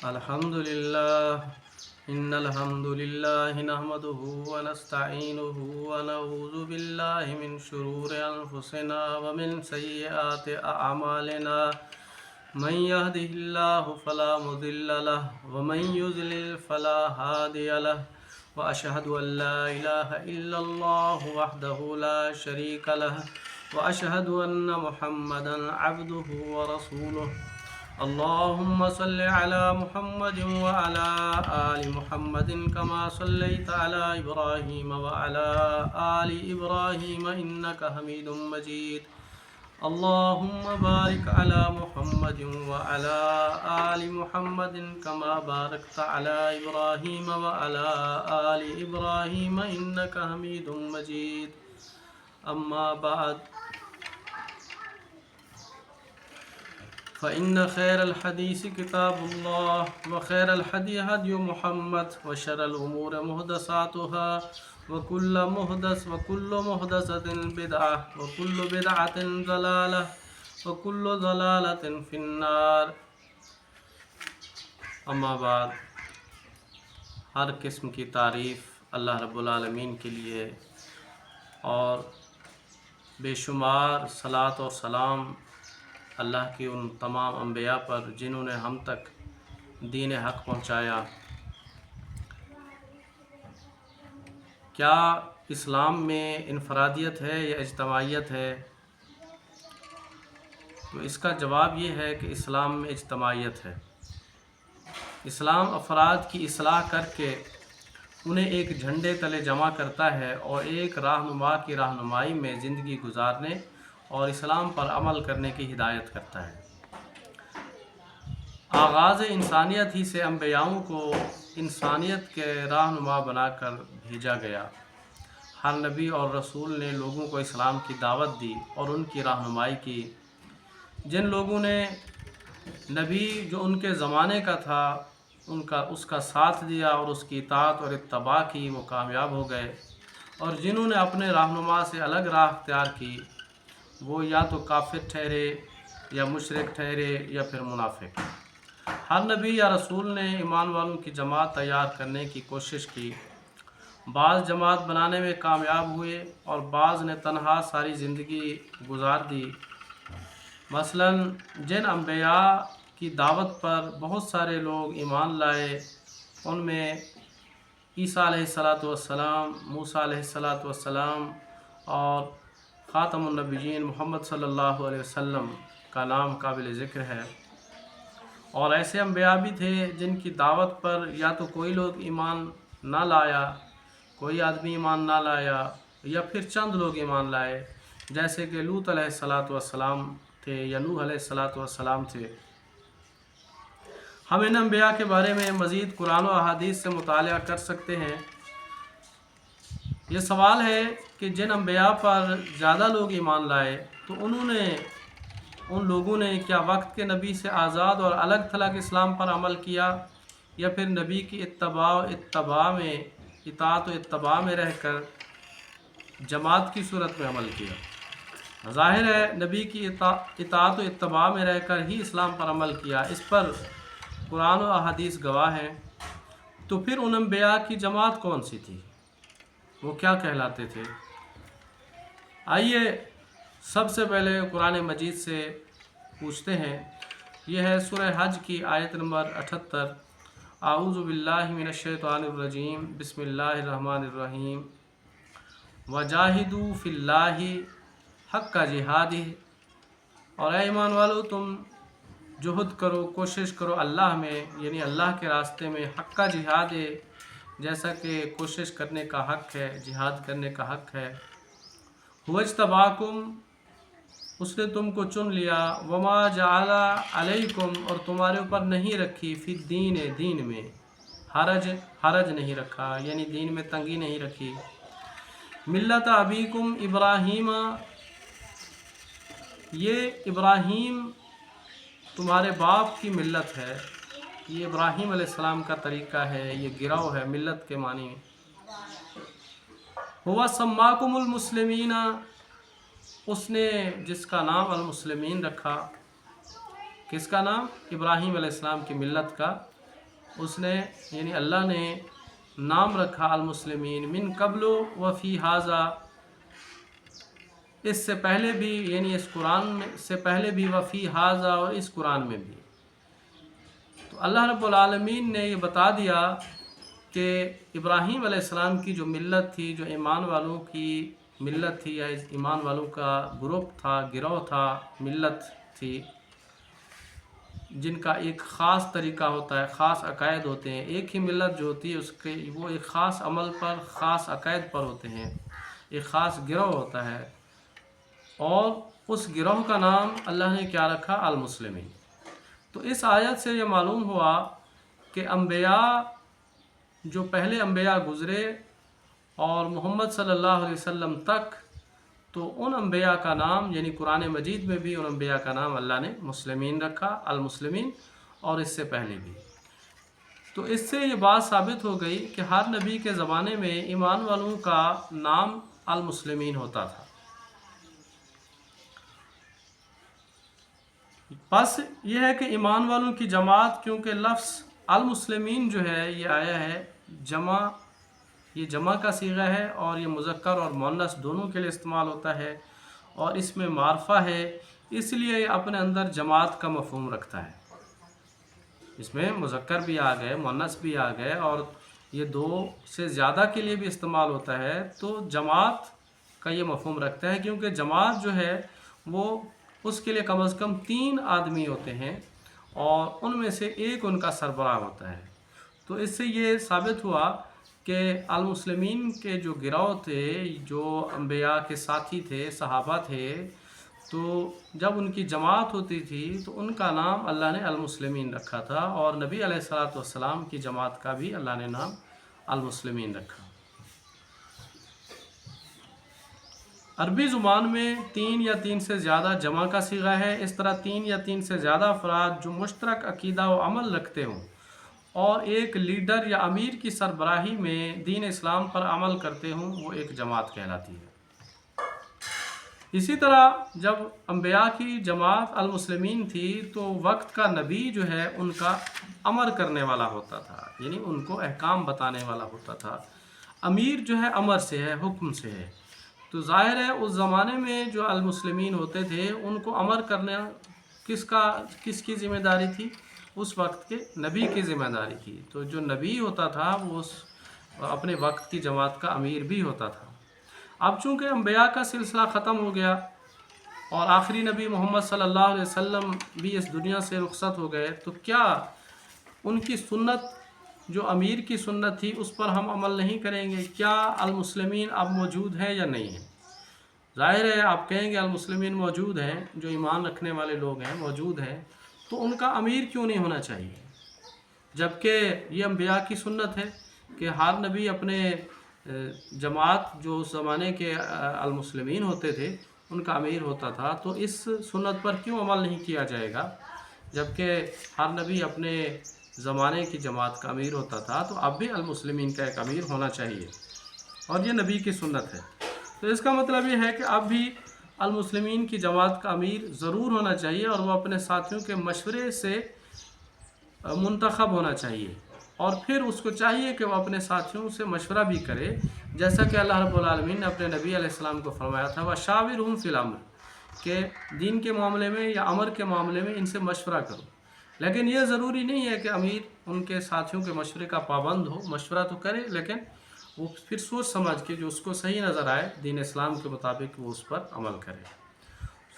الحمد لله إن الحمد لله نحمده ونستعينه ونعوذ بالله من شرور أنفسنا ومن سيئات أعمالنا من يهده الله فلا مضل له ومن يضلل فلا هادي له وأشهد أن لا إله إلا الله وحده لا شريك له وأشهد أن محمدا عبده ورسوله اللهم صل على محمد وعلى آل محمد كما صليت على إبراهيم وعلى آل إبراهيم إنك حميد مجيد اللهم بارك على محمد وعلى آل محمد كما باركت على إبراهيم وعلى آل إبراهيم إنك حميد مجيد أما بعد فإن خير الحديث كتاب الله وخير الهدي هدي محمد وشر الأمور محدثاتها وكل محدثة بدعة وكل بدعة ضلالة وكل ضلالة في النار اما بعد ہر قسم کی تعریف اللہ رب العالمین کے لیے اور بے شمار صلاۃ اور سلام اللہ کی ان تمام انبیاء پر جنہوں نے ہم تک دین حق پہنچایا۔ کیا اسلام میں انفرادیت ہے یا اجتماعیت ہے؟ تو اس کا جواب یہ ہے کہ اسلام میں اجتماعیت ہے۔ اسلام افراد کی اصلاح کر کے انہیں ایک جھنڈے تلے جمع کرتا ہے اور ایک رہنما کی رہنمائی میں زندگی گزارنے اور اسلام پر عمل کرنے کی ہدایت کرتا ہے۔ آغاز انسانیت ہی سے انبیاؤں کو انسانیت کے رہنما بنا کر بھیجا گیا۔ ہر نبی اور رسول نے لوگوں کو اسلام کی دعوت دی اور ان کی رہنمائی کی۔ جن لوگوں نے نبی جو ان کے زمانے کا تھا اس کا ساتھ دیا اور اس کی اطاعت اور اتباع کی، وہ کامیاب ہو گئے، اور جنہوں نے اپنے رہنما سے الگ راہ اختیار کی وہ یا تو کافر ٹھہرے یا مشرک ٹھہرے یا پھر منافق۔ ہر نبی یا رسول نے ایمان والوں کی جماعت تیار کرنے کی کوشش کی۔ بعض جماعت بنانے میں کامیاب ہوئے اور بعض نے تنہا ساری زندگی گزار دی۔ مثلا جن انبیاء کی دعوت پر بہت سارے لوگ ایمان لائے ان میں عیسیٰ علیہ السلام، موسیٰ علیہ السلام اور خاتم النبیین محمد صلی اللہ علیہ وسلم کا نام قابل ذکر ہے۔ اور ایسے انبیاء بھی تھے جن کی دعوت پر یا تو کوئی لوگ ایمان نہ لایا، کوئی آدمی ایمان نہ لایا، یا پھر چند لوگ ایمان لائے، جیسے کہ لوط علیہ السلام تھے یا نوح علیہ السلام تھے۔ ہم ان انبیاء کے بارے میں مزید قرآن و احادیث سے مطالعہ کر سکتے ہیں۔ یہ سوال ہے کہ جن انبیاء پر زیادہ لوگ ایمان لائے تو ان لوگوں نے کیا وقت کے نبی سے آزاد اور الگ تھلگ اسلام پر عمل کیا، یا پھر نبی کی اطاعت و اتباع میں رہ کر جماعت کی صورت میں عمل کیا؟ ظاہر ہے نبی کی اطاعت و اتباع میں رہ کر ہی اسلام پر عمل کیا، اس پر قرآن و احادیث گواہ ہیں۔ تو پھر ان انبیاء کی جماعت کون سی تھی؟ وہ کیا کہلاتے تھے؟ آئیے سب سے پہلے قرآن مجید سے پوچھتے ہیں۔ یہ ہے سورہ حج کی آیت نمبر 78۔ اعوذ باللہ من الشیطان الرجیم، بسم اللہ الرحمن الرحیم۔ وجاہدوا فی اللہ حق جہادہ، اور اے ایمان والو تم جہد کرو، کوشش کرو اللہ میں، یعنی اللہ کے راستے میں، حق جہاد، جیسا کہ کوشش کرنے کا حق ہے، جہاد کرنے کا حق ہے۔ هو اجتباکم، اس نے تم کو چن لیا، وما جعل علیکم، اور تمہارے اوپر نہیں رکھی، فی الدین، دین میں، حرج نہیں رکھا، یعنی دین میں تنگی نہیں رکھی۔ ملت ابیکم ابراہیم، یہ ابراہیم تمہارے باپ کی ملت ہے، یہ ابراہیم علیہ السلام کا طریقہ ہے، یہ گروہ ہے ملت کے معنی میں۔ ہوا سماکم المسلمین، اس نے جس کا نام المسلمین رکھا، کس کا نام؟ ابراہیم علیہ السلام کی ملت کا، اس نے یعنی اللہ نے نام رکھا المسلمین من قبل و فی ھذا، اس سے پہلے بھی یعنی اس قرآن میں سے پہلے بھی، وفی ھذا اور اس قرآن میں بھی۔ تو اللہ رب العالمین نے یہ بتا دیا کہ ابراہیم علیہ السلام کی جو ملت تھی، جو ایمان والوں کی ملت تھی یا ایمان والوں کا گروپ تھا، گروہ تھا، ملت تھی، جن کا ایک خاص طریقہ ہوتا ہے، خاص عقائد ہوتے ہیں۔ ایک ہی ملت جو ہوتی ہے اس کے وہ ایک خاص عمل پر، خاص عقائد پر ہوتے ہیں، ایک خاص گروہ ہوتا ہے، اور اس گروہ کا نام اللہ نے کیا رکھا؟ المسلمین۔ تو اس آیت سے یہ معلوم ہوا کہ انبیاء جو پہلے انبیاء گزرے اور محمد صلی اللہ علیہ وسلم تک، تو ان انبیاء کا نام یعنی قرآن مجید میں بھی ان انبیاء کا نام اللہ نے مسلمین رکھا، المسلمین، اور اس سے پہلے بھی۔ تو اس سے یہ بات ثابت ہو گئی کہ ہر نبی کے زمانے میں ایمان والوں کا نام المسلمین ہوتا تھا۔ بس یہ ہے کہ ایمان والوں کی جماعت، کیونکہ لفظ المسلمین جو ہے یہ آیا ہے جمع، یہ جمع کا صیغہ ہے، اور یہ مذکر اور مؤنث دونوں کے لیے استعمال ہوتا ہے، اور اس میں معرفہ ہے، اس لیے یہ اپنے اندر جماعت کا مفہوم رکھتا ہے۔ اس میں مذکر بھی آ گئے، مؤنث بھی آ گئے، اور یہ دو سے زیادہ کے لیے بھی استعمال ہوتا ہے، تو جماعت کا یہ مفہوم رکھتا ہے، کیونکہ جماعت جو ہے وہ اس کے لیے کم از کم 3 آدمی ہوتے ہیں، اور ان میں سے ایک ان کا سربراہ ہوتا ہے۔ تو اس سے یہ ثابت ہوا کہ المسلمین کے جو گروہ تھے، جو انبیاء کے ساتھی تھے، صحابہ تھے، تو جب ان کی جماعت ہوتی تھی تو ان کا نام اللہ نے المسلمین رکھا تھا، اور نبی علیہ الصلاۃ والسلام کی جماعت کا بھی اللہ نے نام المسلمین رکھا۔ عربی زبان میں 3 یا 3 سے زیادہ جمع کا صیغہ ہے۔ اس طرح 3 یا 3 سے زیادہ افراد جو مشترک عقیدہ و عمل رکھتے ہوں اور ایک لیڈر یا امیر کی سربراہی میں دین اسلام پر عمل کرتے ہوں، وہ ایک جماعت کہلاتی ہے۔ اسی طرح جب انبیاء کی جماعت المسلمین تھی تو وقت کا نبی جو ہے ان کا امر کرنے والا ہوتا تھا، یعنی ان کو احکام بتانے والا ہوتا تھا۔ امیر جو ہے امر سے ہے، حکم سے ہے، تو ظاہر ہے اس زمانے میں جو المسلمین ہوتے تھے ان کو امر کرنا کس کی ذمہ داری تھی؟ اس وقت کے نبی کی ذمہ داری تھی۔ تو جو نبی ہوتا تھا وہ اپنے وقت کی جماعت کا امیر بھی ہوتا تھا۔ اب چونکہ انبیاء کا سلسلہ ختم ہو گیا اور آخری نبی محمد صلی اللہ علیہ وسلم بھی اس دنیا سے رخصت ہو گئے، تو کیا ان کی سنت جو امیر کی سنت تھی اس پر ہم عمل نہیں کریں گے؟ کیا المسلمین اب موجود ہیں یا نہیں ہیں؟ ظاہر ہے آپ کہیں گے المسلمین موجود ہیں، جو ایمان رکھنے والے لوگ ہیں موجود ہیں، تو ان کا امیر کیوں نہیں ہونا چاہیے؟ جبکہ یہ انبیاء کی سنت ہے کہ ہر نبی اپنے جماعت جو اس زمانے کے المسلمین ہوتے تھے ان کا امیر ہوتا تھا، تو اس سنت پر کیوں عمل نہیں کیا جائے گا؟ جبکہ ہر نبی اپنے زمانے کی جماعت کا امیر ہوتا تھا، تو اب بھی المسلمین کا ایک امیر ہونا چاہیے، اور یہ نبی کی سنت ہے۔ تو اس کا مطلب یہ ہے کہ اب بھی المسلمین کی جماعت کا امیر ضرور ہونا چاہیے، اور وہ اپنے ساتھیوں کے مشورے سے منتخب ہونا چاہیے، اور پھر اس کو چاہیے کہ وہ اپنے ساتھیوں سے مشورہ بھی کرے، جیسا کہ اللہ رب العالمین نے اپنے نبی علیہ السلام کو فرمایا تھا وَشَاوِرْهُمْ فِي الْأَمْرِ، کہ دین کے معاملے میں یا امر کے معاملے میں ان سے مشورہ کرو۔ لیکن یہ ضروری نہیں ہے کہ امیر ان کے ساتھیوں کے مشورے کا پابند ہو، مشورہ تو کرے لیکن وہ پھر سوچ سمجھ کے جو اس کو صحیح نظر آئے دین اسلام کے مطابق وہ اس پر عمل کرے۔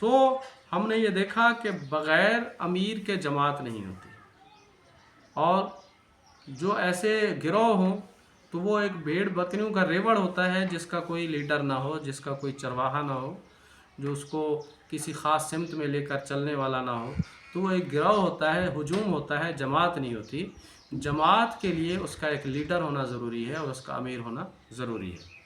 تو ہم نے یہ دیکھا کہ بغیر امیر کے جماعت نہیں ہوتی، اور جو ایسے گروہ ہوں تو وہ ایک بھیڑ بکریوں کا ریوڑ ہوتا ہے جس کا کوئی لیڈر نہ ہو، جس کا کوئی چرواہا نہ ہو، جو اس کو کسی خاص سمت میں لے کر چلنے والا نہ ہو، تو وہ ایک گروہ ہوتا ہے، ہجوم ہوتا ہے، جماعت نہیں ہوتی۔ جماعت کے لیے اس کا ایک لیڈر ہونا ضروری ہے اور اس کا امیر ہونا ضروری ہے۔